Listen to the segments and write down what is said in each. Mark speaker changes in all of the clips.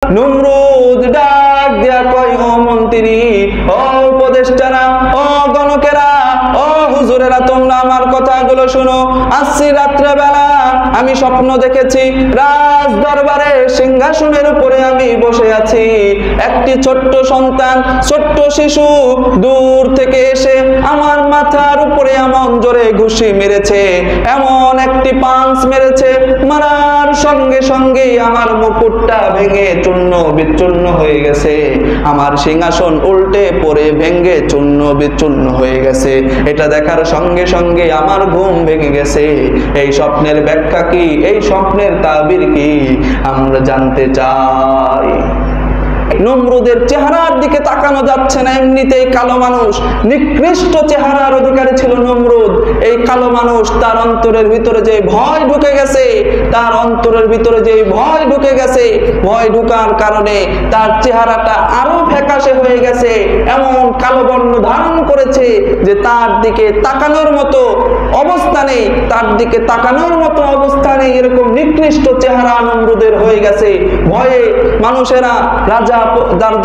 Speaker 1: নমরুদ ডাক দিয়া কয়, ও মন্ত্রী, ও উপদেষ্টারা, ও গণকেরা, ও হুজুরেরা, তোমরা আমার কথাগুলো শোনো। আসছি রাত্রে বেলা আমি স্বপ্ন দেখেছি, রাজ দরবারে সিংহাসনের উপরে আমি বসে আছি। একটি ছোট্ট সন্তান, ছোট্ট শিশু দূর থেকে এসে আমার মাথার উপরে এমন জোরে ঘুষি মেরেছে, এমন একটি পাঞ্চ মেরেছে, মারার সঙ্গে সঙ্গে আমার মুকুটটা ভেঙে চূর্ণ বিচূর্ণ হয়ে গেছে, আমার সিংহাসন উল্টে পড়ে ভেঙে চূর্ণ বিচূর্ণ হয়ে গেছে। এটা দেখার সঙ্গে সঙ্গে আমার ঘুম ভেঙে গেছে। এই স্বপ্নের ব্যাখ্যা কি, এই স্বপ্নের তাবির কি, আমরা জানতে চাই। নমরুদের চেহারার দিকে তাকানো যাচ্ছে না, এমনিতেই কালো মানুষ, নিকৃষ্ট চেহারার অধিকারী ছিল নমরুদ। এই কালো মানুষ, তার অন্তরের ভিতরে যে ভয় ঢুকে গেছে, তার অন্তরের ভিতরে যে ভয় ঢুকে গেছে, ভয় ঢুকার কারণে তার চেহারাটা আরো ফ্যাকাশে হয়ে গেছে, এমন কালো বর্ণ ধারণ করেছে যে তার দিকে তাকানোর মতো অবস্থা নেই, তার দিকে তাকানোর মতো অবস্থা নেই, এরকম নিকৃষ্ট চেহারা নমরুদের হয়ে গেছে। ভয়ে মানুষেরা, রাজা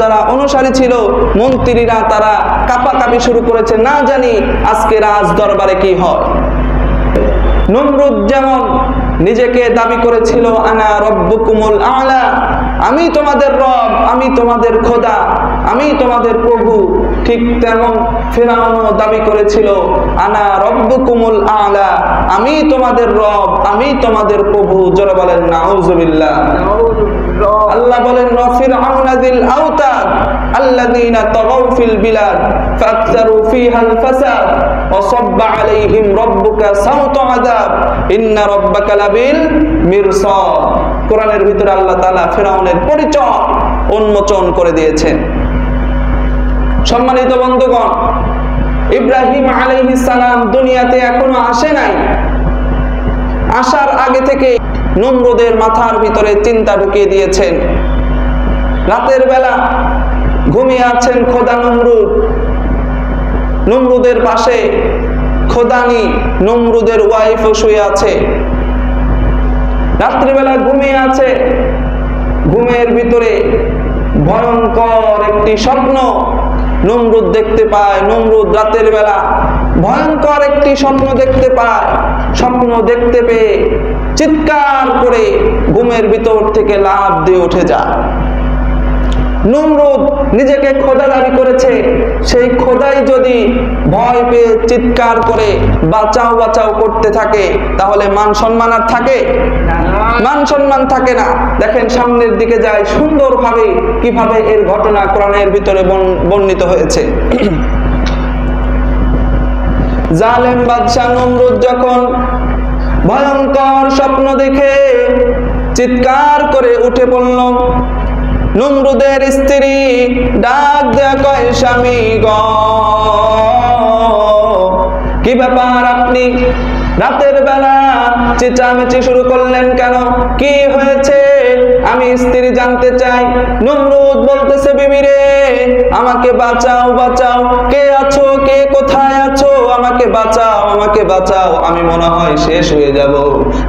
Speaker 1: যারা অনুসারী ছিল, মন্ত্রীরা, তারা কাঁপাকাঁপি শুরু করেছে, না জানি আজকে রাজ দরবারে কি হয়। নমরুদ যেমন নিজেকে দাবি করেছিল, আনা রব্বুকুমুল আলা, আমি তোমাদের রব, আমি তোমাদের খোদা, আমি তোমাদের প্রভু, ঠিক তেমন ফিরআউনও দাবি করেছিল, আনা রব্বুকুমুল আলা, আমি তোমাদের রব, আমি তোমাদের প্রভু। জোরে বলেন নাউজুবিল্লাহ। আল্লাহ বলেন, ফিরআউন যিল আওতাদ আল্লাযীনা তাগাউ ফিল বিলাদ ফাকতারু ফিহাল ফাসাদ ওয়া সাব্বা আলাইহিম রাব্বুকা সাওতা আযাব ইন্না রাব্বাকা লাবিল মিরসাদ। কোরআনের ভিতরে আল্লাহ তাআলা ফিরআউনের পরিচয় উন্মোচন করে দিয়েছেন। সম্মানিত বন্ধুগণ, ইব্রাহিম আলাইহিস সালাম দুনিয়াতে এখনো আসে নাই। আসার আগে থেকে নমরুদের মাথার ভিতরে চিন্তা ঢুকিয়ে দিয়েছেন। রাতের বেলা ঘুমিয়ে আছেন খোদা নমরুদ, নমরুদের পাশে খোদানি নমরুদের ওয়াইফও শুয়ে আছে। রাত্রিবেলা ঘুমিয়ে আছে, ঘুমের ভিতরে ভয়ঙ্কর একটি স্বপ্ন নমরুদ দেখতে পায়। নমরুদ রাতের বেলা ভয়ঙ্কর একটি স্বপ্ন দেখতে পায়। স্বপ্ন দেখতে পেয়ে চিৎকার করে ঘুমের ভিতর থেকে লাফ দিয়ে উঠে যায়। নমরুদ নিজেকে খোদা দাবি করেছে, সেই খোদাই যদি ভয় পেয়ে চিৎকার করে বাঁচাও বাঁচাও করতে থাকে, তাহলে মান সম্মান আর থাকে? মান সম্মান থাকে না। দেখেন সামনের দিকে যায় সুন্দরভাবে কিভাবে এর ঘটনা কোরআনের ভিতরে বর্ণিত হয়েছে। জালেম বাদশা নমরুদ যখন ভয়ঙ্কর স্বপ্ন দেখে চিৎকার করে উঠে পড়ল, নমরুদের স্ত্রী ডাক দেয়া কয়, স্বামী গো, কি ব্যাপার, আপনি রাতের বেলা চেঁচামেচি শুরু করলেন কেন? কি হয়েছে? আমি স্ত্রী জানতে চাই। নমরুদ বলতেছে, বিবি রে, আমাকে বাঁচাও বাঁচাও, কে আছো, কে কোথায় আছো, আমাকে বাঁচাও, আমাকে বাঁচাও, আমি মনে হয় শেষ হয়ে যাব,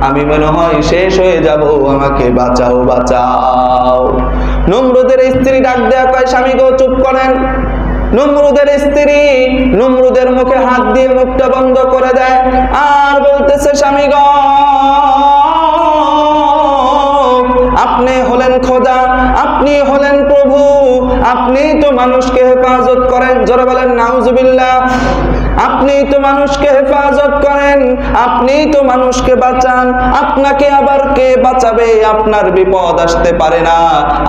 Speaker 1: আমি মনে হয় শেষ হয়ে যাব, আমাকে বাঁচাও বাঁচাও। নমরুদের স্ত্রী ডাক দেয়া কয়, স্বামী গো, চুপ করেন। নমরুদের স্ত্রী নমরুদের মুখে হাত দিয়ে মুখটা বন্ধ করে দেয় আর বলতেছে, স্বামী গো, আপনি হলেন খোদা, আপনি হলেন প্রভু, আপনি তো মানুষকে হেফাজত করেন। জোরে বলেন নাউজুবিল্লাহ। আপনি তো মানুষকে হেফাজত করেন, আপনি তো মানুষকে বাঁচান, আপনাকে আবার কে বাঁচাবে? আপনার বিপদ আসতে পারে না,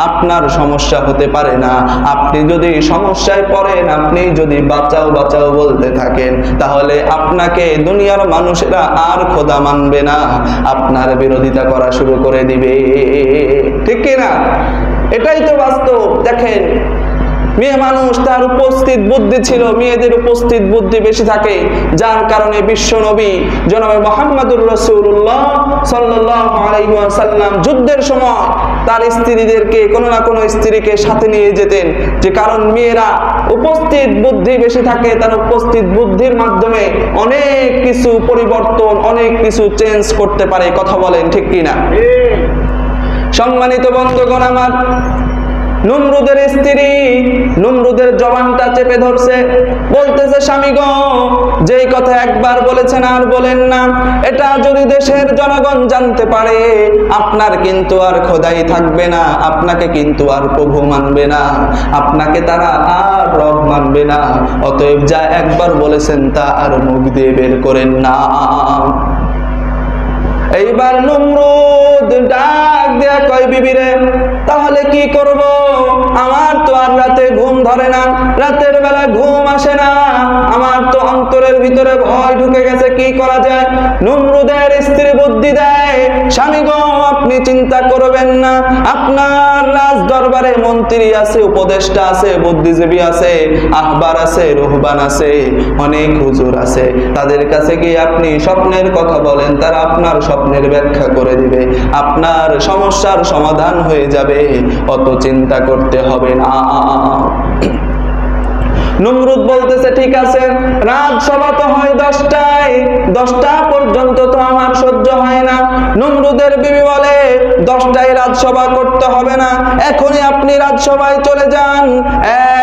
Speaker 1: আপনার সমস্যা হতে পারে না। আপনি যদি সমস্যায় পড়েন, আপনি যদি বাঁচাও বাঁচাও বলতে থাকেন, তাহলে আপনাকে দুনিয়ার মানুষেরা আর খোদা মানবে না, আপনার বিরোধিতা করা শুরু করে দিবে। ঠিক কিনা? এটাই তো বাস্তব। দেখেন, মেয়ে মানুষ, তার উপস্থিত বুদ্ধি ছিল, মেয়েদের উপস্থিত বুদ্ধি বেশি থাকে, যার কারণে বিশ্ব নবী জনাবে মুহাম্মদুর রাসূলুল্লাহ সাল্লাল্লাহু আলাইহি ওয়াসাল্লাম যুদ্ধের সময় তার স্ত্রীদেরকে, কোনো না কোনো স্ত্রীকে সাথে নিয়ে যেতেন, যে কারণ মেয়েরা উপস্থিত বুদ্ধি বেশি থাকে, তার উপস্থিত বুদ্ধির মাধ্যমে অনেক কিছু পরিবর্তন, অনেক কিছু চেঞ্জ করতে পারে। কথা বলেন ঠিক কিনা? সম্মানিত বন্ধুগণ আমার, নমরুদের স্ত্রী নমরুদের জবানটা চেপে ধরছে, বলতেছে স্বামী গো, যেই কথা একবার বলেছেন আর বলেন না, এটা যদি দেশের জনগণ জানতে পারে আপনার কিন্তু আর খোদাই থাকবে না, আপনাকে কিন্তু আর প্রভু মানবে না, আপনাকে তারা আর রব মানবে না, অতএব যা একবার বলেছেন তা আর মুখ দিয়ে বের করেন না। এইবার নমরুদ ডাক দেয়া কয় বিবিরে, তাহলে কি করব? আমার তো আর রাতে ঘুম ধরে না, রাতের বেলা ঘুম আসে না, আমার তো অন্তরের ভিতরে ভয় ঢুকে গেছে, কি করা যায়? নমরুদের স্ত্রী বুদ্ধি দেয়, স্বামী গো আপনি চিন্তা করবেন না, আপনার রাজ দরবারে মন্ত্রী আছে, উপদেষ্টা আছে, বুদ্ধিজীবী আছে, আহবার আছে, রুহবান আছে, অনেক হুজুর আছে, তাদের কাছে গিয়ে আপনি স্বপ্নের কথা বলেন, তারা আপনার স্বপ্নের ব্যাখ্যা করে দিবে, আপনার সমস্যার সমাধান হয়ে যাবে, অত চিন্তা করতে হবে না। নমরুদ বলতেছে ঠিক আছে, রাজসভা তো হয় 10টায়, 10টা পর্যন্ত তো আমার সহ্য হয় না। নমরুদের বিবি বলে 10টায় রাজসভা করতে হবে না, এখনই আপনি রাজসভায় চলে যান,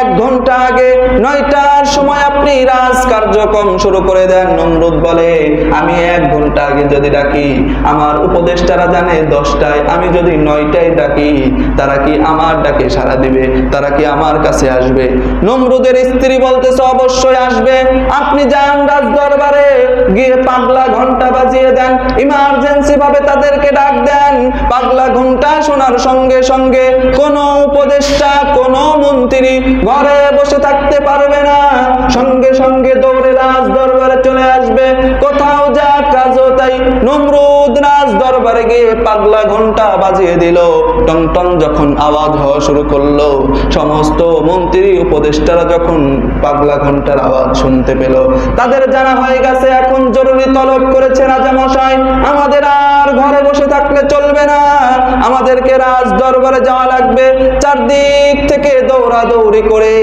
Speaker 1: 1 ঘন্টা আগে 9টার সময় আপনি রাজ কার্যক্রম শুরু করে দেন। নমরুদ বলে আমি 1 ঘন্টা আগে যদি ডাকি, আমার উপদেষ্টারা জানে 10টায়, আমি যদি 9টায় ডাকি তারা কি আমার ডাকে সাড়া দিবে, তারা কি আমার কাছে আসবে? নমরুদের স্ত্রী বলতেছে অবশ্যই আসবে, আপনি যান রাজ দরবারে, গিয়ে পাগলা ঘন্টা বাজিয়ে দেন, ইমার্জেন্সি ভাবে তাদেরকে ডাক দেন। পাগলা ঘন্টা শোনার সঙ্গে সঙ্গে কোন উপদেষ্টা কোন মন্ত্রী ঘরে বসে থাকতে পারবে না, সঙ্গে সঙ্গে দৌড়ে রাজ দরবারে চলে আসবে, কোথাও যা কাজও তাই। নমরুদ রাজ দরবারে গিয়ে পাগলা ঘন্টা বাজিয়ে দিল, টং টং যখন আওয়াজ হওয়া শুরু করলো, সমস্ত মন্ত্রী উপদেষ্টারা যখন পাগলা ঘন্টার আওয়াজ শুনতে পেল, তাদের জানা হয়ে গেছে এখন জরুরি তলব করেছে রাজা মশাই, আমাদের আর ঘরে বসে থাকলে চলবে না, আমাদেরকে রাজ দরবারে যাওয়া লাগবে। চারদিক থেকে দৌড়াদৌড়ি করে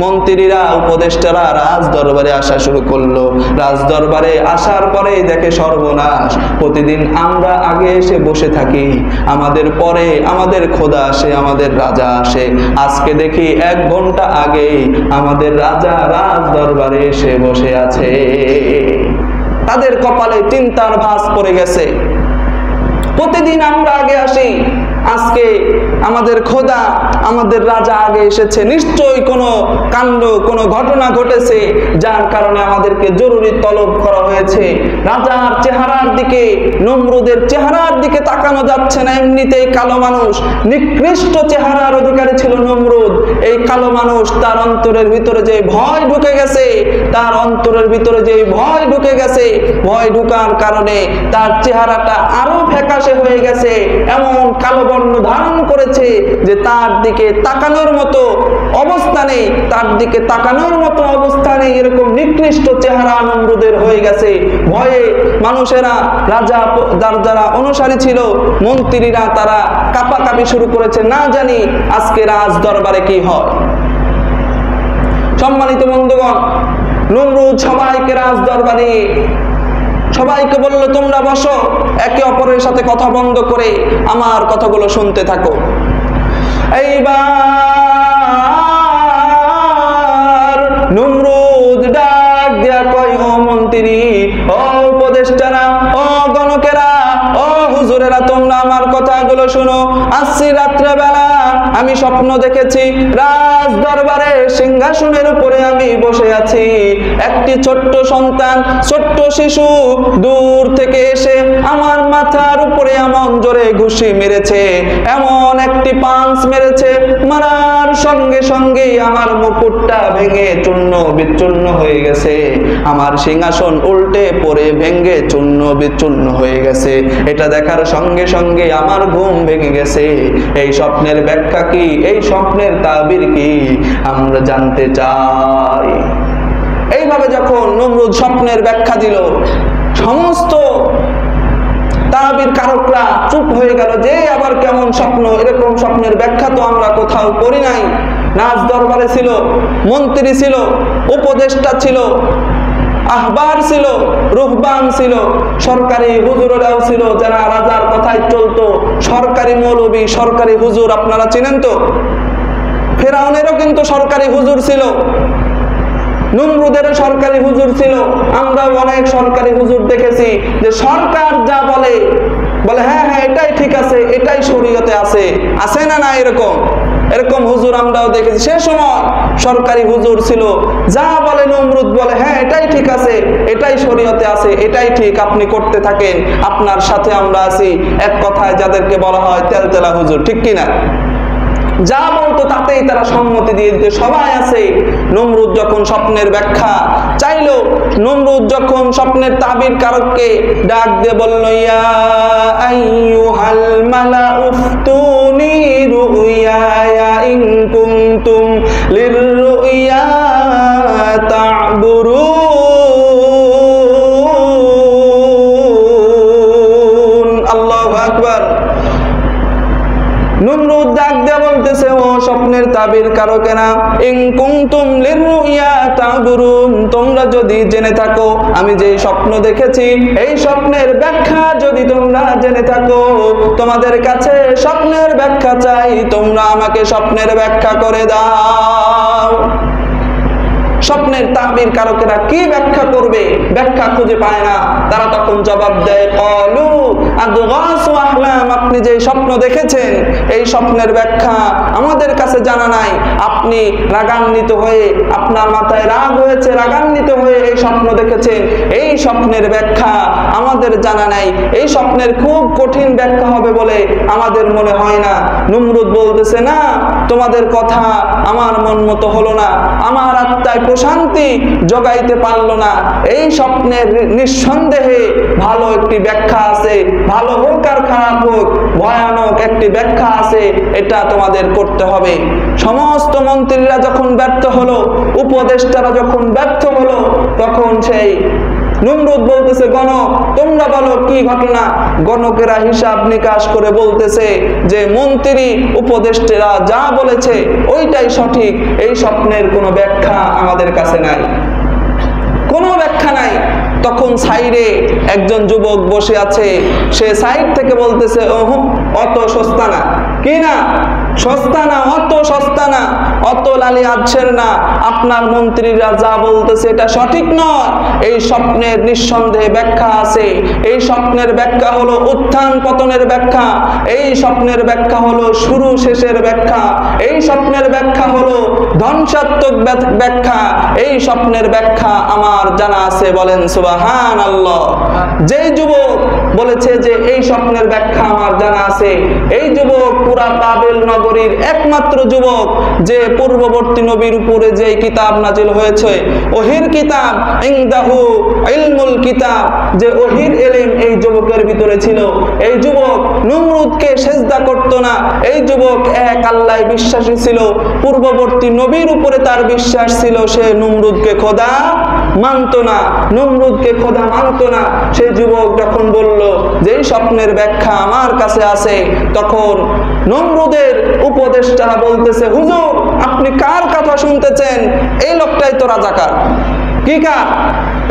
Speaker 1: মন্ত্রীরা উপদেষ্টারা রাজ দরবারে আসা শুরু করলো। রাজ দরবারে আসার পরে দেখে সর্বনাশ, প্রতিদিন আমরা আগে এসে বসে থাকি, আমাদের পরে আমাদের খোদা আসে, আমাদের রাজা আসে, আজকে দেখি 1 ঘন্টা আগে আমাদের রাজা রাজ দরবারে এসে বসে আছে। তাদের কপালে চিন্তার ভাঁজ পড়ে গেছে, প্রতিদিন আমরা আগে আসি, আজকে আমাদের খোদা আমাদের রাজা আগে এসেছে, নিশ্চয়ই কোনো কাণ্ড কোনো ঘটনা ঘটেছে যার কারণে আমাদেরকে জরুরি তলব করা হয়েছে। রাজার চেহারার দিকে, নমরুদের চেহারার দিকে তাকানো যাচ্ছে না, এমনিতেই কালো মানুষ, নিকৃষ্ট চেহারার অধিকারী ছিল নমরুদ। এই কালো মানুষ, তার অন্তরের ভিতরে যে ভয় ঢুকে গেছে, তার অন্তরের ভিতরে যে ভয় ঢুকে গেছে, ভয় ঢুকার কারণে তার চেহারাটা আরো ফ্যাকাশে হয়ে গেছে, এমন কালো বর্ণ ধারণ করেছে যে তার দিকে তাকানোর মতো অবস্থা নেই, তার দিকে তাকানোর মতো অবস্থা নেই, এরকম নিকৃষ্ট চেহারা নমরুদের হয়ে গেছে। ভয়ে মানুষেরা, রাজা যারা অনুসারী ছিল, মন্ত্রীরা তারা কাঁপাকাঁপি শুরু করেছে, না জানি আজকে রাজ দরবারে কি হয়। সম্মানিত বন্ধুগণ, নমরুদ সবাইকে রাজ দরবারে, সবাইকে বলল তোমরা বসো, একে অপরের সাথে কথা বন্ধ করে আমার কথাগুলো শুনতে থাকো। এইবার নমরুদ ডাক দেয়া কয়, ও মন্ত্রী, ও উপদেষ্টারা, ও গণকেরা, ও হুজুরেরা, তোমরা আমার কথাগুলো শুনো। আসছি রাত্রে বেলা আমি স্বপ্ন দেখেছি, রাজ দরবারে সিংহাসনের উপরে আমি বসে আছি, একটি ছোট্ট সন্তান, ছোট্ট শিশু দূর থেকে এসে আমার মাথার উপরে এমন জোরে ঘুষি মেরেছে, এমন একটি পাঞ্চ মেরেছে, মারার সঙ্গে সঙ্গে আমার মুকুটটা ভেঙে চূর্ণ বিচূর্ণ হয়ে গেছে, আমার সিংহাসন উল্টে পড়ে ভেঙে চূর্ণ বিচূর্ণ হয়ে গেছে। এটা দেখার সঙ্গে সঙ্গে আমার ঘুম ভেঙে গেছে। এই স্বপ্নের ব্যাখ্যা কি, এই স্বপ্নের তাবির কি, আমরা জানতে চাই। এইভাবে যখন নমরুদ স্বপ্নের ব্যাখ্যা দিল, সমস্ত তাবির কারকরা চুপ হয়ে গেল, যে আবার কেমন স্বপ্ন, এরকম স্বপ্নের ব্যাখ্যা তো আমরা কোথাও করি নাই। রাজ দরবারে ছিল, মন্ত্রী ছিল, উপদেষ্টা ছিল, আহবার ছিল, রুহবান ছিল, সরকারি হুজুরেরাও ছিল, যারা রাজার কথায় চলতো, সরকারি মৌলবী, সরকারি হুজুর, আপনারা চিনেন তো? ফেরাউনেরও কিন্তু সরকারি হুজুর ছিল, নমরুদেরও সরকারি হুজুর ছিল। আমরা অনেক সরকারি হুজুর দেখেছি যে সরকার যা বলে হ্যাঁ হ্যাঁ এটাই ঠিক আছে, এটাই শরীয়তে আছে, আছে না না এরকম এরকম হুজুর আমরাও দেখেছি। সে সময় সরকারি হুজুর ছিল, যা বলে নমরুদ বলে হ্যাঁ এটাই ঠিক আছে, এটাই শরীয়তে আছে, এটাই ঠিক, আপনি করতে থাকেন, আপনার সাথে আমরা আছি। এক কথায় যাদেরকে বলা হয় তেলতেলা হুজুর, ঠিক কিনা? যা বলতো তাতেই তারা সম্মতি দিয়ে দিতে সবাই আছে। নমরুদ যখন স্বপ্নের ব্যাখ্যা চাইলো, নমরুদ যখন স্বপ্নের তাবির কারককে ডাক দিয়ে বলল, ইয়া আইয়ুহাল মালাউ ফতুনি রুইয়া ইন কুনতুম লিররুইয়া তা'বুরুন। আল্লাহু আকবার। নমরুদ ডাক দিয়ে বলতেছে, ও স্বপ্নের তাবির কারকেরা, ইন কুনতুম লিররুইয়া তা'বুরুন, তোমরা যদি জেনে থাকো আমি যে স্বপ্ন দেখেছি এই স্বপ্নের ব্যাখ্যা যদি তোমরা জেনে থাকো, তোমাদের কাছে স্বপ্নের ব্যাখ্যা চাই, তোমরা আমাকে স্বপ্নের ব্যাখ্যা করে দাও। স্বপ্নের তাবির কারকেরা কি ব্যাখ্যা করবে? ব্যাখ্যা খুঁজে পায় না। তারা তখন জবাব দেয়, ক্বালু আদগাসু আহলাম, আপনি যে স্বপ্ন দেখেছেন এই স্বপ্নের ব্যাখ্যা আমাদের কাছে জানা নাই। আপনি রাগান্বিত হয়ে, আপনার মাথায় রাগ হয়েছে, রাগান্বিত হয়ে এই স্বপ্ন দেখেছেন, এই স্বপ্নের ব্যাখ্যা আমাদের জানা নাই। এই স্বপ্নের খুব কঠিন ব্যাখ্যা হবে বলে আমাদের মনে হয় না। নমরুদ বলতেছে, না, তোমাদের কথা আমার মন মতো হলো না, আমার আত্মায় প্রশান্তি জগাইতে পারলো না। এই স্বপ্নের নিঃসন্দেহে ভালো একটি ব্যাখ্যা আছে, ভালো হোক আর খারাপ হোক, ভয়ানক একটি ব্যাখ্যা আছে, এটা তোমাদের করতে হবে। সমস্ত মন্ত্রীরা যখন ব্যর্থ হলো, উপদেষ্টারা যখন ব্যর্থ হলো, তখন সেই নমরুদ বলতেছে, গণক তোমরা বলো কি ঘটনা। গণকেরা হিসাব নিকাশ করে বলতেছে যে মন্ত্রী উপদেষ্টারা যা বলেছে ওইটাই সঠিক, এই স্বপ্নের কোনো ব্যাখ্যা আমাদের কাছে নাই, কোনো ব্যাখ্যা নাই। তখন সাইডে একজন যুবক বসে আছে, সে সাইড থেকে বলতেছে, ওহ অত সস্তা না, কি না সস্তা না, অত সস্তা না, অত লালি আছেন না, আপনার মন্ত্রীরা যা বলতেছে এটা সঠিক নয়। এই স্বপ্নের নিঃসন্দেহে ব্যাখ্যা আছে। এই স্বপ্নের ব্যাখ্যা হলো উত্থান পতনের ব্যাখ্যা, এই স্বপ্নের ব্যাখ্যা হলো শুরু শেষের ব্যাখ্যা, এই স্বপ্নের ব্যাখ্যা হলো ধ্বংসাত্মক ব্যাখ্যা, এই স্বপ্নের ব্যাখ্যা আমার জানা আছে। বলেন সুবহানাল্লাহ। যেই যুবক বলেছে যে এই স্বপ্নের ব্যাখ্যা আমার জানা আছে, এই যুবক পুরা বাবেল নগরীর একমাত্র যুবক যে পূর্ববর্তী নবীর উপরে যে কিতাব নাজিল হয়েছে, ওহির কিতাব, ইনদাহু ইলমুল কিতাব, যে ওহির ইলম এই যুবকের ভিতরে ছিল। এই যুবক নমরুদকে সেজদা করত না, এই যুবক এক আল্লাহয় বিশ্বাসী ছিল, পূর্ববর্তী নবীর উপরে তার বিশ্বাস ছিল, সে নমরুদকে খোদা মানত না, নমরুদকে খোদা মানত না। সেই যুবক যখন বলল যে স্বপ্নের ব্যাখ্যা আমার কাছে আছে, তখন নমরুদের উপদেষ্টারা বলতেছে, হুজুর আপনি কার কথা শুনতেছেন? এই লোকটাই তো রাজাকার। কি কার?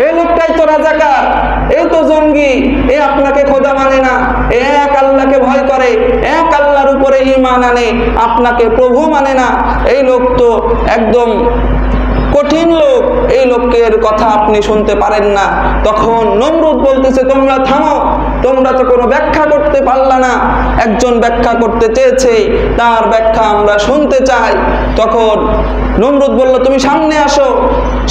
Speaker 1: এই লোকটাই তো রাজাকার, এই তো জঙ্গি, এ আপনাকে খোদা মানে না, এক আল্লাহকে ভয় করে, এক আল্লাহর উপরে ঈমান আনে, আপনাকে প্রভু মানে না। এই লোক তো একদম কঠিন লোক, এই লোকের কথা আপনি শুনতে পারেন না। তখন নমরুদ বলতেছে, তোমরা থামো, তোমরা তো কোনো ব্যাখ্যা করতে পারলা না, একজন ব্যাখ্যা করতে চেয়েছে, তার ব্যাখ্যা আমরা শুনতে চাই। তখন নমরুদ বলল, তুমি সামনে আসো।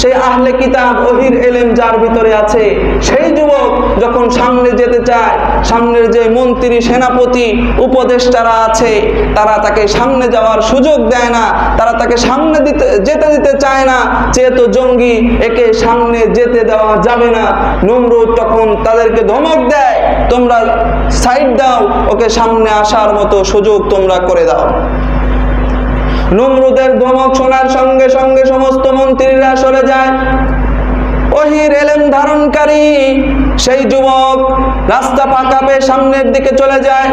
Speaker 1: সেই আহলে কিতাব ওহির ইলম যার ভিতরে আছে, সেই যুবক যখন সামনে যেতে চায়, সামনের যে মন্ত্রী সেনাপতি উপদেষ্টারা আছে তারা তাকে সামনে যাওয়ার সুযোগ দেয় না, তারা তাকে সামনে যেতে দিতে চায় না, যেহেতু জঙ্গি, একে সামনে যেতে দেওয়া যাবে না। নমরুদ তখন তাদেরকে ধমক দেয়, তোমরা সাইড দাও, ওকে সামনে আসার মতো সুযোগ তোমরা করে দাও। নমরুদের ধমক শোনার সঙ্গে সঙ্গে সমস্ত মন্ত্রীরা সরে যায়। ওহির ইলম ধারণকারী সেই যুবক রাস্তা পাকা পেয়ে সামনের দিকে চলে যায়।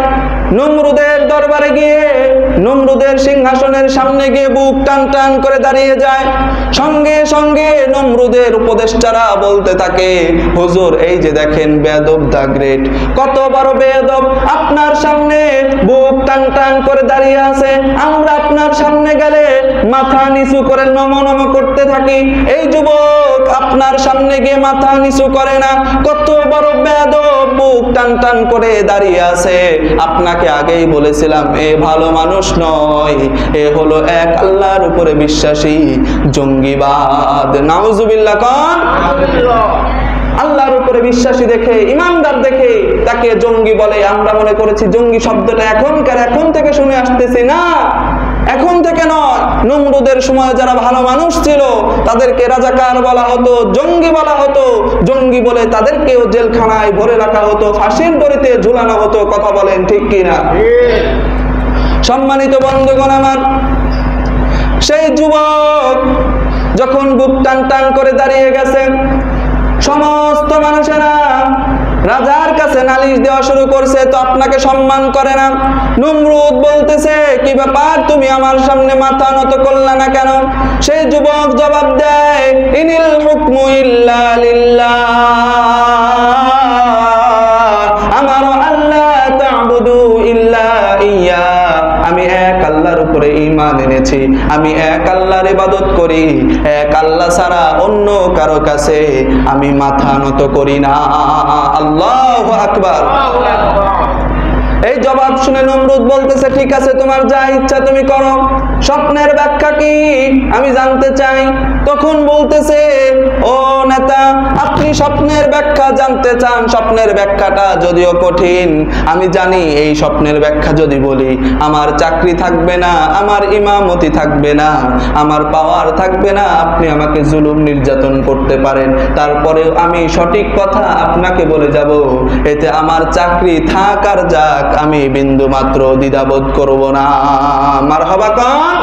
Speaker 1: নমরুদের দরবারে গিয়ে, নমরুদের সিংহাসনের সামনে গিয়ে বুক টান টান করে দাঁড়িয়ে যায়। সঙ্গে সঙ্গে নমরুদের উপদেষ্টারা বলতে থাকে, হুজুর এই যে দেখেন বেয়াদব দা গ্রেট, কত বড় বেয়াদব, আপনার সামনে বুক টান টান করে দাঁড়িয়ে আছে, আমরা আপনার সামনে গেলে মাথা নিচু করে নম নম করতে থাকি, এই যুবক আপনার সামনে গিয়ে মাথা নিচু করে না, কত বড় বেয়াদব, বুক টান টান করে দাঁড়িয়ে আছে। আপনাকে আগেই বলেছিলাম এ ভালো মানুষ নয়, এ হলো এক আল্লাহর উপরে বিশ্বাসী জঙ্গিবাদ। নাউজুবিল্লাহ কোন? আল্লাহর উপরে বিশ্বাসী দেখে, ইমানদার দেখে তাকে জঙ্গি বলে। আমরা মনে করেছি জঙ্গি শব্দটা এখন থেকে শুনে আসতেছি, না, এখন থেকে নয়। নমরুদের সময় যারা ভালো মানুষ ছিল তাদেরকে রাজাকার বলা হতো, জঙ্গি বলা হতো। জঙ্গি বলে তাদেরকেও জেলখানায় ভরে রাখা হতো, ফাঁসির দড়িতে ঝুলানো হতো। কথা বলেন ঠিক কিনা? সম্মানিত বন্ধুগণ আমার, সেই যুবক যখন বুক টান টান করে দাঁড়িয়ে গেছেন, সমস্ত মানুষেরা রাজার কাছে নালিশ দেওয়া শুরু করছে, তো আপনাকে সম্মান করে না। নমরুদ বলতেছে কি ব্যাপার, তুমি আমার সামনে মাথা নত করলা না কেন? সেই যুবক জবাব দেয়, ইনিল হুকমু ইল্লা লিল্লাহ, আমার আল্লাহ তা'বুদু ইল্লা ইয়া, আমি এক আল্লাহর উপরে ঈমান এনেছি, আমি এক আল্লাহর ইবাদত করি, এক আল্লাহ ছাড়া অন্য কারো কাছে আমি মাথা নত করি না। আল্লাহু আকবার। এই জবাব শুনে নমরুদ বলতেছে, ঠিক আছে, তোমার যা ইচ্ছা তুমি করো, স্বপ্নের ব্যাখ্যা কি আমি জানতে চাই। তখন বলতেছে, ও নেতা, আপনি স্বপ্নের ব্যাখ্যা জানতে চান? স্বপ্নের ব্যাখ্যাটা যদিও কঠিন, আমি জানি এই স্বপ্নের ব্যাখ্যা যদি বলি আমার চাকরি থাকবে না, আমার ইমামতি থাকবে না, আমার পাওয়ার থাকবে না, আপনি আমাকে জুলুম নির্যাতন করতে পারেন, তারপরেও আমি সঠিক কথা আপনাকে বলে যাব, এতে আমার চাকরি থাক আর যাক, আমি বিন্দু মাত্র দ্বিধাবোধ করব না। মারহাবা কোন?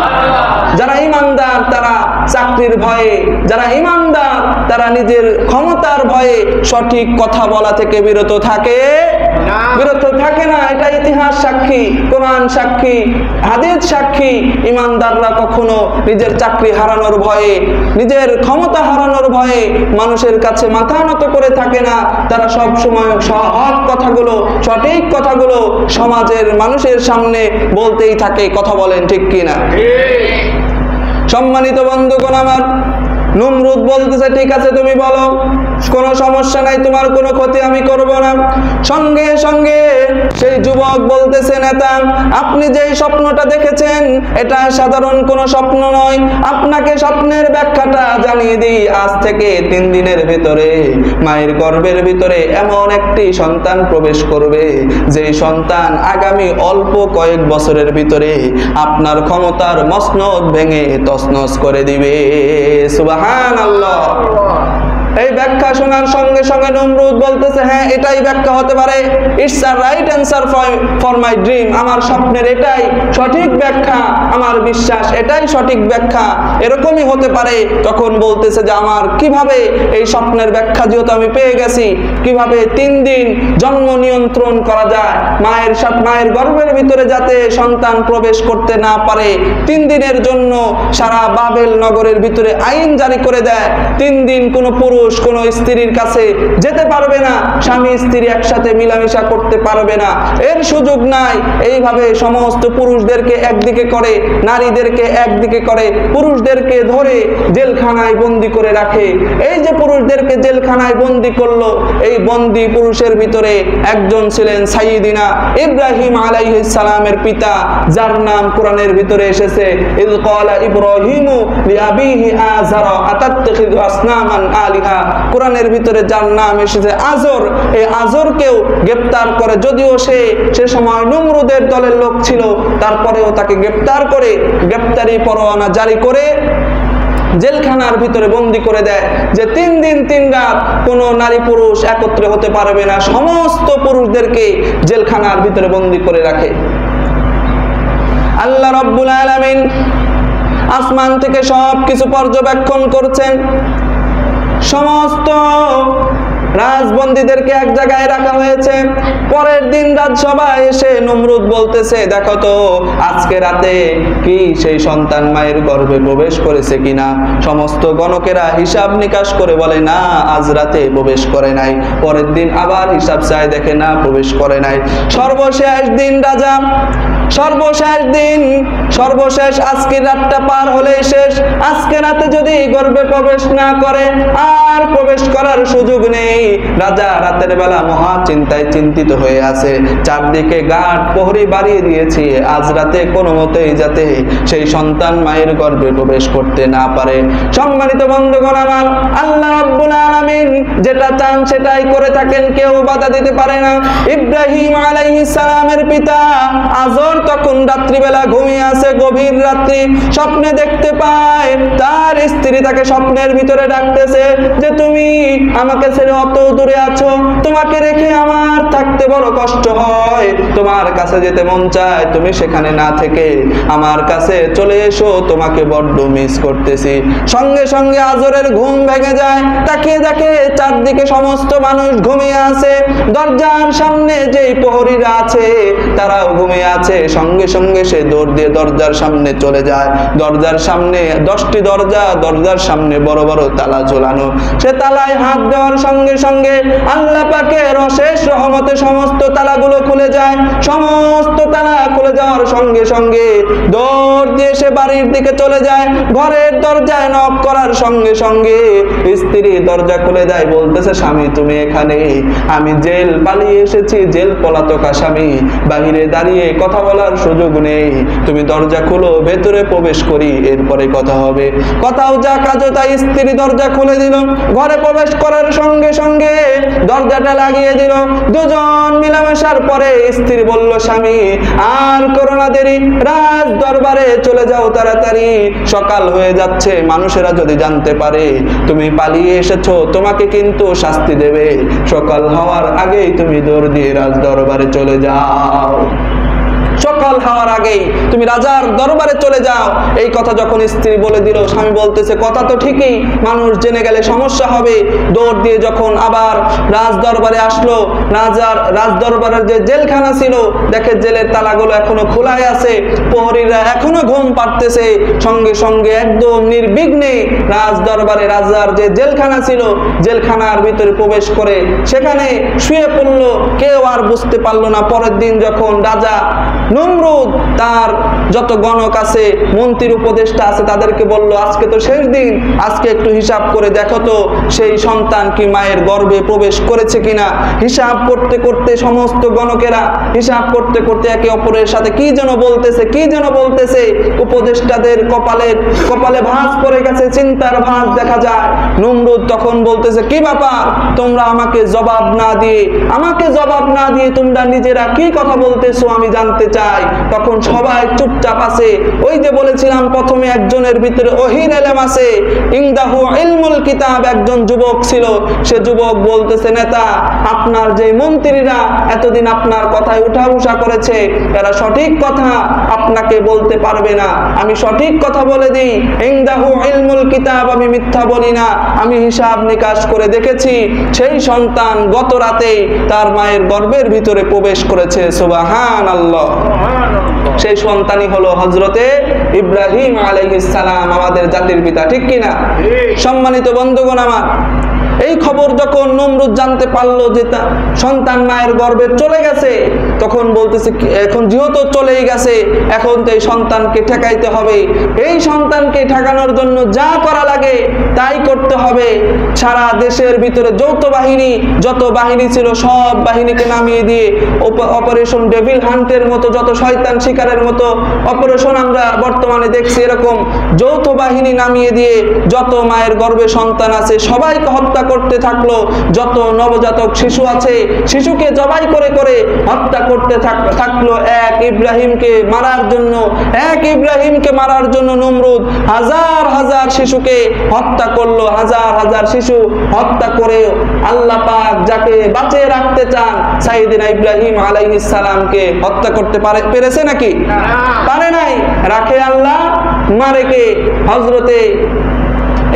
Speaker 1: যারা ঈমানদার তারা চাকরির ভয়ে, যারা ঈমানদার তারা নিজের ক্ষমতার ভয়ে সঠিক কথা বলা থেকে বিরত থাকে না। এটা ইতিহাস সাক্ষী, কোরআন সাক্ষী, হাদিস সাক্ষী। ঈমানদাররা কখনো নিজের চাকরি হারানোর ভয়ে, নিজের ক্ষমতা হারানোর ভয়ে মানুষের কাছে মাথা নত করে থাকে না। তারা সব সময় হক কথাগুলো, সঠিক কথাগুলো সমাজের মানুষের সামনে বলতেই থাকে। কথা বলেন ঠিক কিনা? সম্মানিত বন্ধুগণ আমার, নমরুদ বলতেছে, ঠিক আছে তুমি বলো, কোনো সমস্যা নাই, তোমার কোনো ক্ষতি আমি করব না। সঙ্গে সঙ্গে সেই যুবক বলতেছে, নেতা, আপনি যেই স্বপ্নটা দেখেছেন এটা সাধারণ কোনো স্বপ্ন নয়, আপনাকে স্বপ্নের ব্যাখ্যাটা জানিয়ে দিই। আজ থেকে 3 দিনের ভিতরে মায়ের গর্ভের ভিতরে এমন একটি সন্তান প্রবেশ করবে, যেই সন্তান আগামী অল্প কয়েক বছরের ভিতরে আপনার ক্ষমতার মসনদ ভেঙে তছনছ করে দিবে। সুবহানাল্লাহ। এই ব্যাখ্যা শোনার সঙ্গে সঙ্গে নমরুদ বলতেছে, হ্যাঁ এটাই ব্যাখ্যা হতে পারে, it's a right answer for my dream, আমার স্বপ্নের এটাই সঠিক ব্যাখ্যা, আমার বিশ্বাস এটাই সঠিক ব্যাখ্যা, এরকমই হতে পারে। তখন বলতেছে যে আমার কিভাবে এই স্বপ্নের ব্যাখ্যা যেহেতু আমি পেয়ে গেছি, কিভাবে 3 দিন জন্ম নিয়ন্ত্রণ করা যায়, মায়ের গর্ভের ভিতরে যাতে সন্তান প্রবেশ করতে না পারে, 3 দিনের জন্য সারা বাবেল নগরের ভিতরে আইন জারি করে দেয়। 3 দিন কোনো পুরুষ কোনো স্ত্রীর কাছে যেতে পারবে না, স্বামী স্ত্রী একসাথে মিলামিশা করতে পারবে না, এর সুযোগ নাই। এইভাবে সমস্ত পুরুষদেরকে একদিকে করে, নারীদেরকে একদিকে করে, পুরুষদেরকে ধরে জেলখানায় বন্দি করে রাখে। এই যে পুরুষদেরকে জেলখানায় বন্দি করলো, এই বন্দি পুরুষের ভিতরে একজন ছিলেন সাইয়্যিদিনা ইব্রাহিম আলাইহিস সালামের পিতা, যার নাম কোরআনের ভিতরে এসেছে, ইয ক্বালা ইব্রাহিমু লিআবিহি আযারা আতাত্তাখিযু আসনামান আলিহা। কোরআনের ভিতরে যার নাম এসেছে আজর, এই আজরকেও গ্রেফতার করে, যদিও সে সময় নমরুদের দলের লোক ছিল, তারপরেও তাকে গ্রেফতার করে গ্রেফতারি পরোয়ানা জারি করে জেলখানার ভিতরে বন্দি করে দেয়, যে 3 দিন 3 রাত কোনো নারী পুরুষ একত্রে হতে পারবে না, সমস্ত পুরুষদেরকে জেলখানার ভিতরে বন্দি করে রাখে। আল্লাহ রাব্বুল আলামিন আসমান থেকে সব কিছু পর্যবেক্ষণ করছেন। সমস্ত রাজবন্দীদেরকে এক জায়গায় রাখা হয়েছে। পরের দিন রাজসভায় এসে নমরুদ বলতেছে, দেখো তো আজকে রাতে কি সেই সন্তান মায়ের গর্ভে প্রবেশ করেছে কিনা। সমস্ত গণকেরা হিসাব নিকাশ করে বলে, না, আজ রাতে প্রবেশ করে নাই। পরের দিন আবার হিসাব চায়, দেখে না, প্রবেশ করে নাই। সর্বশেষ দিন রাজা সর্বশেষ দিন, সর্বশেষ আজকের রাতটা পার হলেই শেষ। আজকে রাতে যদি গর্ভে প্রবেশ না করে আর প্রবেশ করার সুযোগ নেই। রাজা রাতের বেলা মহা চিন্তায় চিন্তিত হয়ে আছে, চারদিকে গার্ড প্রহরী বাড়িয়ে দিয়েছে আজ রাতে কোনো মতেই যাতে সেই সন্তান মায়ের গর্ভে প্রবেশ করতে না পারে। সম্মানিত বন্ধুগণ আমার, আল্লাহ রাব্বুল আলামিন যেটা চান সেটাই করে থাকেন, কেউ বাধা দিতে পারে না। ইব্রাহিম আলাইহিস সালামের পিতা আজর তখন রাত্রিবেলা ঘুমিয়ে আছে, গভীর রাত্রি স্বপ্নে দেখতে পায় তার স্ত্রী তাকে স্বপ্নের ভিতরে ডাকতেছে যে তুমি আমাকে ছেড়ে অত দূরে আছো, তোমাকে রেখে আমার থাকতে বড় কষ্ট হয়, তোমার কাছে যেতে মন চায়, তুমি সেখানে না থেকে আমার কাছে চলে এসো, তোমাকে বড্ড মিস করতেছি। সঙ্গে সঙ্গে আজরের ঘুম ভেঙে যায়, তাকিয়ে দেখে চারদিকে সমস্ত মানুষ ঘুমিয়ে আছে, দরজার সামনে যেই প্রহরীরা আছে তারাও ঘুমিয়ে আছে। সঙ্গে সঙ্গে সে দৌড় দিয়ে দরজার সামনে চলে যায়। দরজার সামনে 10টি দরজা, দরজার সামনে বড় বড় তালা ঝোলানো। সে তালায় হাত দেওয়ার সঙ্গে সঙ্গে আল্লাহ পাকের অশেষ রহমতে সমস্ত তালাগুলো খুলে যায়। সমস্ত তালা খুলে যাওয়ার সঙ্গে সঙ্গে দৌড় দিয়ে সে বাড়ির দিকে চলে যায়। ঘরের দরজায় নক করার সঙ্গে সঙ্গে স্ত্রী দরজা খুলে দেয়, বলতেছে স্বামী তুমি এখানে? আমি জেল পালিয়ে এসেছি, জেল পলাতক আসামি, বাহিরে দাঁড়িয়ে কথা বলার সুযোগ নেই, তুমি দরজা খুলো, ভেতরে প্রবেশ করি, এরপরে কথা হবে। কথাও যা কাজও তাই। স্ত্রী দরজা খুলে দিল, ঘরে প্রবেশ করার সঙ্গে সঙ্গে দরজাটা লাগিয়ে দিল। দুজন মিলামেশার পরে স্ত্রী বলল স্বামী আর করো না দেরি, রাজ দরবারে চলে যাও তাড়াতাড়ি, সকাল হয়ে যাচ্ছে, মানুষেরা যদি জানতে পারে তুমি পালিয়ে এসেছো তোমাকে কিন্তু শাস্তি দেবে, সকাল হওয়ার আগেই তুমি দৌড় দিয়ে রাজ দরবারে চলে যাও, সকাল হওয়ার আগেই তুমি রাজার দরবারে চলে যাও। এই কথা যখন স্ত্রী বলে দিল, স্বামী বলতেছে কথা তো ঠিকই, মানুষ জেনে গেলে সমস্যা হবে। দৌড় দিয়ে যখন আবার রাজ দরবারে আসলো, রাজ দরবারের যে জেলখানা ছিল দেখে জেলের তালাগুলো এখনো খোলাই আছে, প্রহরীরা এখনো ঘুম পাড়তেছে। সঙ্গে সঙ্গে একদম নির্বিঘ্নে রাজ দরবারে রাজার যে জেলখানা ছিল জেলখানার ভিতরে প্রবেশ করে সেখানে শুয়ে পড়লো। কেউ আর বুঝতে পারলো না। পরের দিন যখন রাজা নমরুদ তার যত গণক আছে, মন্ত্রীর উপদেষ্টা আছে, তাদেরকে বলল আজকে তো শেষ দিন, আজকে একটু হিসাব করে দেখো তো সেই সন্তান কি মায়ের গর্ভে প্রবেশ করেছে কিনা। হিসাব করতে করতে সমস্ত গণকেরা হিসাব করতে করতে একে অপরের সাথে কি যেন বলতেছে। উপদেষ্টাদের কপালে ভাঁজ পড়ে গেছে, চিন্তার ভাঁজ দেখা যায়। নমরুদ তখন বলতেছে কি ব্যাপার, তোমরা আমাকে জবাব না দিয়ে তোমরা নিজেরা কি কথা বলতেছো আমি জানতে চাই। তখন সবাই চুপচাপ আছে। ওই যে বলেছিলাম প্রথমে একজনের ভিতরে ওহির ইলম আছে, ইনদাহু ইলমুল কিতাব, একজন যুবক ছিল। সে যুবক বলতেছে নেতা, আপনার যে মন্ত্রীরা এতদিন আপনার কথায় উঠা করেছে এরা সঠিক কথা আপনাকে বলতে পারবে না, আমি সঠিক কথা বলে দিই, ইনদাহু ইলমুল কিতাব, আমি মিথ্যা বলি না, আমি হিসাব নিকাশ করে দেখেছি সেই সন্তান গত রাতেই তার মায়ের গর্ভের ভিতরে প্রবেশ করেছে। সুবহানাল্লাহ। সেই সন্তানই হলো হযরতে ইব্রাহিম আলাইহিস সালাম, আমাদের জাতির পিতা, ঠিক কিনা? সম্মানিত বন্ধুগণ আমার, এই খবর যখন নমরুদ জানতে পারলো যে সন্তান মায়ের গর্ভে চলে গেছে, তখন বলতেছে এখন যেহেতু চলেই গেছে এখন তো এই সন্তানকে ঠেকাইতে হবে, এই সন্তানকে ঠেকানোর জন্য যা করা লাগে তাই করতে হবে। সারা দেশের ভিতরে যৌথ বাহিনী যত বাহিনী ছিল সব বাহিনীকে নামিয়ে দিয়ে অপারেশন ডেভিল হান্টের মতো, যত শয়তান শিকারের মতো অপারেশন আমরা বর্তমানে দেখছি, এরকম যৌথ বাহিনী নামিয়ে দিয়ে যত মায়ের গর্ভে সন্তান আছে সবাইকে হত্যা করতে থাকলো। যত নবজাতক শিশু আছে শিশুকে জবাই করে করে হত্যা করতে থাকলো। এক ইব্রাহিমকে মারার জন্য নমরুদ হাজার হাজার শিশুকে হত্যা করলো। হাজার হাজার শিশু হত্যা করে আল্লাহ পাক যাকে বাঁচিয়ে রাখতে চান সাইয়েদনা ইব্রাহিম আলাইহিস সালামকে হত্যা করতে পেরেছে নাকি? পারে নাই। রাখে আল্লাহ, মারে কে? হযরতে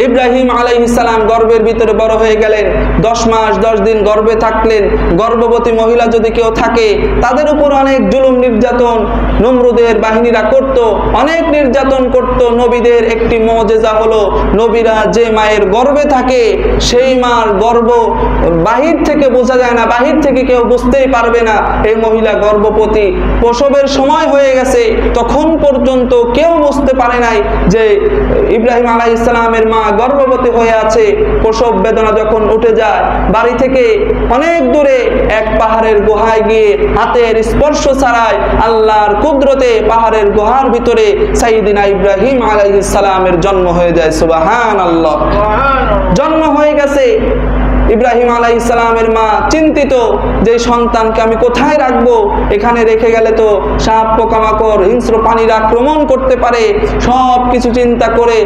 Speaker 1: ইব্রাহিম আলাইহিস সালাম গর্ভের ভিতরে বড় হয়ে গেলেন, 10 মাস 10 দিন গর্ভে থাকলেন। গর্ভবতী মহিলা যদি কেউ থাকে তাদের উপর অনেক জুলুম নির্যাতন নমরুদের বাহিনীরা করত, অনেক নির্যাতন করত। নবীদের একটি মুজিজা হলো নবীরা যে মায়ের গর্ভে থাকে সেই মার গর্ভ বাহির থেকে বোঝা যায় না, বাহির থেকে কেউ বুঝতেই পারবে না এই মহিলা গর্ভবতী। প্রসবের সময় হয়ে গেছে, তখন পর্যন্ত কেউ বুঝতে পারে নাই যে ইব্রাহিম আলাইহিস সালামের মা গর্ভবতী হয়ে আছে। প্রসব বেদনা যখন উঠে যায়, বাড়ি থেকে অনেক দূরে এক পাহাড়ের গুহায় গিয়ে হাতের স্পর্শ ছাড়াই আল্লাহর কুদরতে পাহাড়ের গুহার ভিতরে সাইয়্যিদিনা ইব্রাহিম আলাইহিস সালামের জন্ম হয়ে যায়। সুবহানাল্লাহ। জন্ম হয়ে গেছে। ইব্রাহিম আলাইহিস সালামের মা চিন্তিত যে সন্তানকে আমি কোথায় রাখবো, এখানে রেখে গেলে তো সাপ পোকামাকড় হিংস্র প্রাণীরা আক্রমণ করতে পারে। সব কিছু চিন্তা করে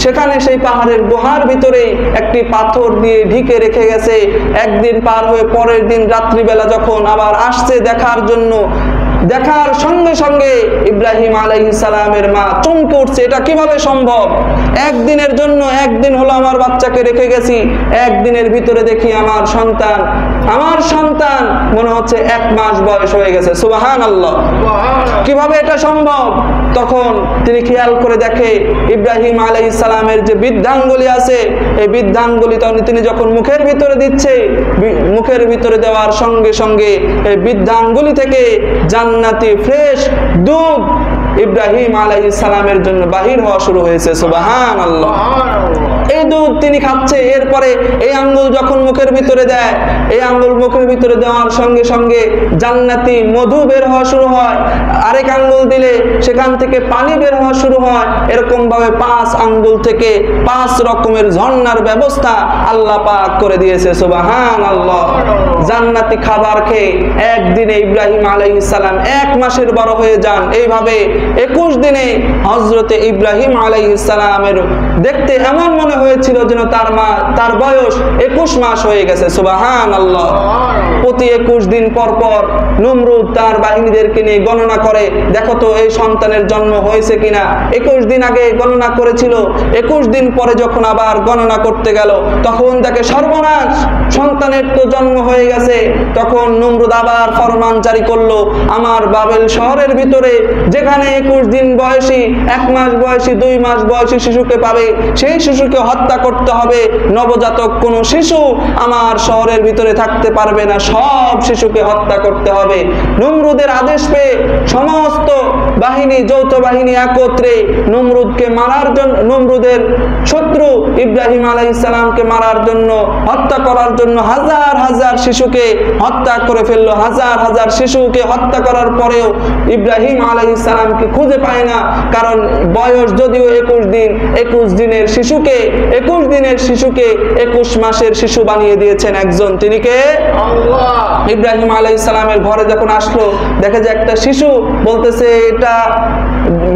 Speaker 1: সেখানে সেই পাহাড়ের গুহার ভিতরে একটি পাথর দিয়ে ঢেকে রেখে গেছে। একদিন পার হয়ে পরের দিন রাত্রিবেলা যখন আবার আসছে দেখার জন্য, দেখার সঙ্গে সঙ্গে ইব্রাহিম আলাইহিস সালামের মা চমকে উঠছে, এটা কিভাবে সম্ভব? একদিনের জন্য, একদিন হলো আমার বাচ্চাকে রেখে গেছি, একদিনের ভিতরে দেখি আমার সন্তান মনে হচ্ছে 1 মাস বয়স হয়ে গেছে। সুবহানাল্লাহ। কিভাবে এটা সম্ভব? তখন তিনি খেয়াল করে দেখে ইব্রাহিম আলাইহিস সালামের যে বৃদ্ধাঙ্গুলি আছে, এই বৃদ্ধাঙ্গুলি তিনি যখন মুখের ভিতরে দিচ্ছে, মুখের ভিতরে দেওয়ার সঙ্গে সঙ্গে এই বৃদ্ধাঙ্গুলি থেকে জান্নাতি ফ্রেশ দুধ ইব্রাহিম আলাইহিস সালামের জন্য বাহির হওয়া শুরু হয়েছে। সুবহানাল্লাহ। এই দুধ তিনি খাচ্ছে। এরপরে এই আঙ্গুল যখন মুখের ভিতরে দেয়, এই আঙ্গুল মুখের ভিতরে দেওয়ার সঙ্গে সঙ্গে জান্নাতি মধু বের হওয়া শুরু হয়। আরেক আঙ্গুল দিলে সেখান থেকে পানি বের হওয়া শুরু হয়। এরকম ভাবে 5 আঙ্গুল থেকে 5 রকমের ঝর্ণার ব্যবস্থা আল্লাহ পাক করে দিয়েছে। সুবহানাল্লাহ। জান্নাতি খাবার খেয়ে একদিনে ইব্রাহিম আলাইহিস সালাম 1 মাসের বড় হয়ে যান। এইভাবে 21 দিনে হযরতে ইব্রাহিম আলাইহিস সালামের দেখতে এমন মনে হয়েছিল যেন তার বয়স 21 মাস হয়ে গেছে। সুবহানাল্লাহ। প্রতি 21 দিন পর পর নমরুদ তার বাহিনীদেরকে নিয়ে গণনা করে, দেখো তো এই সন্তানের জন্ম হয়েছে কিনা। 21 দিন আগে গণনা করেছিল, 21 দিন পরে যখন আবার গণনা করতে গেল তখন দেখে সর্বনাশ, সন্তানের তো জন্ম হয়ে গেছে। তখন নমরুদ আবার ফরমান জারি করলো, আমার বাবেল শহরের ভিতরে যেখানে 21 দিন বয়সী, 1 মাস বয়সী, 2 মাস বয়সী শিশুকে পাবে সেই শিশুকে হত্যা করতে হবে। নবজাতক কোনো শিশু আমার শহরের ভিতরে থাকতে পারবে না, সব শিশুকে হত্যা করতে হবে। নমরুদের আদেশ পেয়ে সমস্ত বাহিনী, যৌথ বাহিনী একত্রে নমরুদকে মারার জন্য, নমরুদের শত্রু ইব্রাহিম আলাইহিস সালামকে মারার জন্য, হত্যা করার জন্য হাজার হাজার শিশুকে হত্যা করে ফেললো। হাজার হাজার শিশুকে হত্যা করার পরেও ইব্রাহিম আলাইহিস সালামকে খুঁজে পায় না, কারণ বয়স যদিও 21 দিন, 21 দিনের শিশুকে 21 মাসের শিশু বানিয়ে দিয়েছেন একজন, তিনি কে? আল্লাহ। ইব্রাহিম আলাইহিস সালামের ঘরে যখন আসলো, দেখে যে একটা শিশু, বলতেছে এটা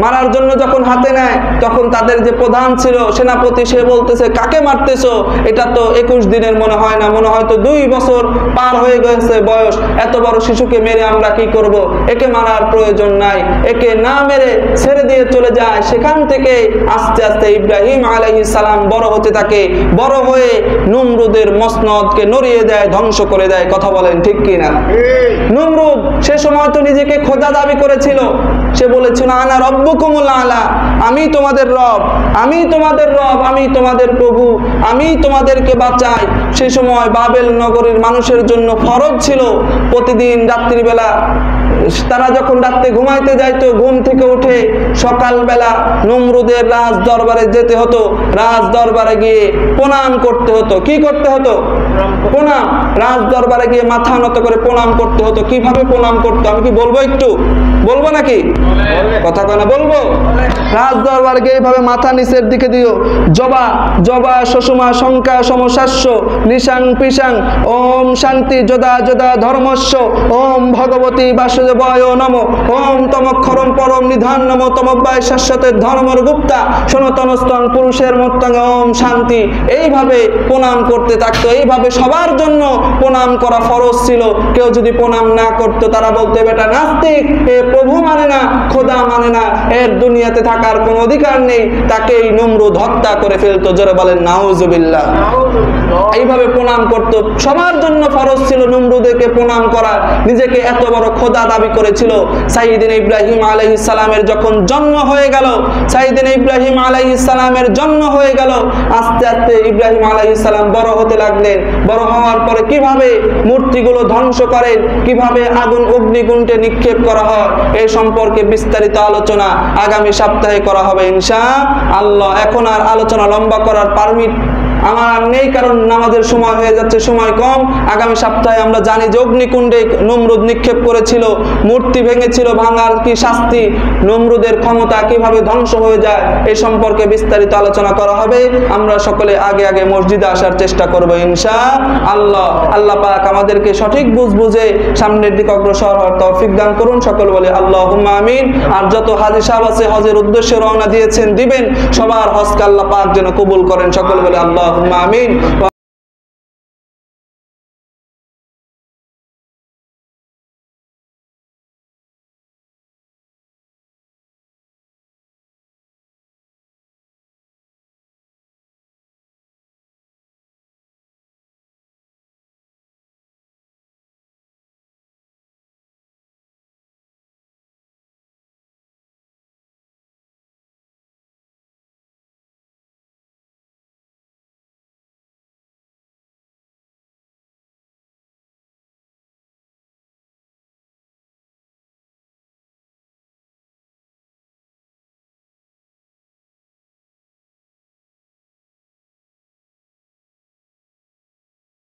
Speaker 1: মারার জন্য যখন হাতে নেয় তখন তাদের যে প্রধান ছিল সেনাপতি, সে বলতেছে কাকে মারতেছো? এটা তো 21 দিনের মনে হয় না, মনে হয় তো 2 বছর পার হয়ে গেছে বয়স, এত বড় শিশুকে মেরে আমরা কি করব? একে মারার প্রয়োজন নাই, একে না মেরে ছেড়ে দিয়ে চলে যায়। সেখান থেকে আস্তে আস্তে ইব্রাহিম আলাইহিস সালাম বড় হতে থাকে, বড় হয়ে নমরুদের মসনদকে নড়িয়ে দেয়, ধ্বংস করে দেয়। কথা বলেন ঠিক কিনা? নমরুদ সে সময় তো নিজেকে খোদা দাবি করেছিল, সে বলেছিল আনা রব্বুকুমুল আলা, আমি তোমাদের রব, আমি তোমাদের রব, আমি তোমাদের প্রভু, আমি তোমাদেরকে বাঁচাই। সে সময় বাবেল নগরীর মানুষের জন্য ফরজ ছিল প্রতিদিন রাত্রিবেলা তারা যখন রাতে ঘুমাইতে যাইতো, ঘুম থেকে উঠে সকালবেলা নমরুদের রাজ দরবারে যেতে হতো, রাজ দরবারে গিয়ে প্রণাম করতে হতো। কি করতে হতো? প্রণাম। রাজ দরবারে গিয়ে মাথা নত করে প্রণাম করতে হতো। কিভাবে প্রণাম করতো আমি কি বলবো? একটু বলবো নাকি? কথা কয় না? বলবো। রাজ দরবারে গিয়ে এইভাবে মাথা নিচের দিকে দিও, জবা জবা সুষমা শঙ্কা সমশাস্য নিশাং পিশাং ওম শান্তি যোদা যোদা ধর্মস্য ওম ভগবতী বাসুদেবায় নমো ওম তমক্ষরম পরম নিধান নমো তমব্বায় শাশ্বতের ধর্মর গুপ্তা সনাতনস্তন পুরুষের মত্তাঙ্গে ওম শান্তি। এইভাবে প্রণাম করতে থাকতো। এইভাবে সবার জন্য প্রণাম করা ফরজ ছিল। কেউ যদি প্রণাম না করতো তারা বলতো বেটা নাস্তিক, এ প্রভু মানে না, খোদা মানে না, এর দুনিয়াতে থাকার কোনো অধিকার নেই, তাকেই নমরুদ হত্যা করে ফেলতো। জোরে বলেন নাউজুবিল্লাহ। এইভাবে প্রণাম করত। সবার জন্য ফরজ ছিল নমরুদকে প্রণাম করা। নিজেকে এত বড় খোদা দাবি করেছিল। সাইয়েদিনা ইব্রাহিম আলাইহিস সালামের যখন জন্ম হয়ে গেল, সাইয়েদিনা ইব্রাহিম আলাইহিস সালামের জন্ম হয়ে গেল, আস্তে আস্তে ইব্রাহিম আলাইহিস সালাম বড় হতে লাগলেন। বড় হওয়ার পরে কিভাবে মূর্তিগুলো ধ্বংস করেন, কিভাবে আগুন অগ্নিকুণ্ডে নিক্ষেপ করা হয়, এই সম্পর্কে বিস্তারিত আলোচনা আগামী সপ্তাহে করা হবে ইনশাআল্লাহ। এখন আর আলোচনা লম্বা করার পারমিট আমার আর নেই, কারণ নামাজের সময় হয়ে যাচ্ছে, সময় কম। আগামী সপ্তাহে আমরা জানি যে অগ্নিকুণ্ডে নমরুদ নিক্ষেপ করেছিল, মূর্তি ভেঙেছিল, ভাঙার কি শাস্তি, নমরুদের ক্ষমতা কিভাবে ধ্বংস হয়ে যায়, এই সম্পর্কে বিস্তারিত আলোচনা করা হবে। আমরা সকলে আগে আগে মসজিদে আসার চেষ্টা করবো ইনশাআল্লাহ। আল্লাহ পাক আমাদেরকে সঠিক বুঝে সামনের দিকে অগ্রসর হওয়ার তৌফিক দান করুন। সকল বলে আল্লাহুম্মা আমিন। আর যত হাজী সাহেব আছে হজের উদ্দেশ্যে রওনা দিয়েছেন, দিবেন, সবার হজকে আল্লাহ পাক যেন কবুল করেন। সকল বলে আল্লাহুম্মা আমিন।